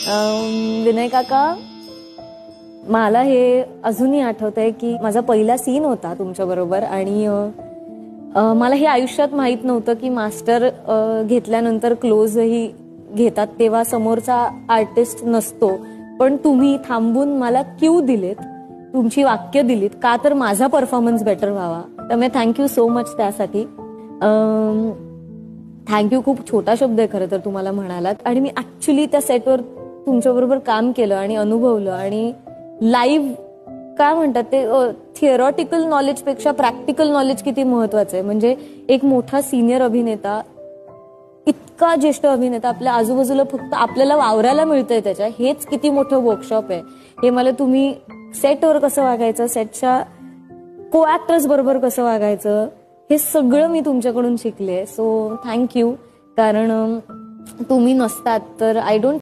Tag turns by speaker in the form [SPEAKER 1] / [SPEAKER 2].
[SPEAKER 1] विनय काका, मला हे अजूनही आठवतंय की माझा पहिला सीन होता तुमच्या बरोबर आणि मला हे आयुष्यात माहित नव्हतं की मास्टर घेतल्यानंतर क्लोजही घेतात तेव्हा समोरचा आर्टिस्ट नसतो, पण तुम्ही थांबून मला क्यू दिलेत, तुमची वाक्य दिलीत का तर माझा परफॉर्मन्स बेटर व्हावा. त्यामुळे थँक्यू सो मच त्यासाठी. थँक्यू. खूप छोटा शब्द आहे खरं तर तुम्हाला म्हणालात आणि मी ऍक्च्युली त्या सेटवर तुमच्याबरोबर काम केलं आणि अनुभवलं आणि लाईव्ह काय म्हणतात ते थिअरॉटिकल नॉलेज पेक्षा प्रॅक्टिकल नॉलेज किती महत्वाचं आहे. म्हणजे एक मोठा सिनियर अभिनेता, इतका ज्येष्ठ अभिनेता आपल्या आजूबाजूला फक्त आपल्याला वावरायला मिळतंय त्याच्या, हेच किती मोठं वर्कशॉप आहे. हे मला तुम्ही सेटवर कसं वागायचं, सेटच्या को ऍक्टर्स बरोबर कसं वागायचं, हे सगळं मी तुमच्याकडून शिकले. So thank you. कारण तुम्ही नसतात तर आय डोंट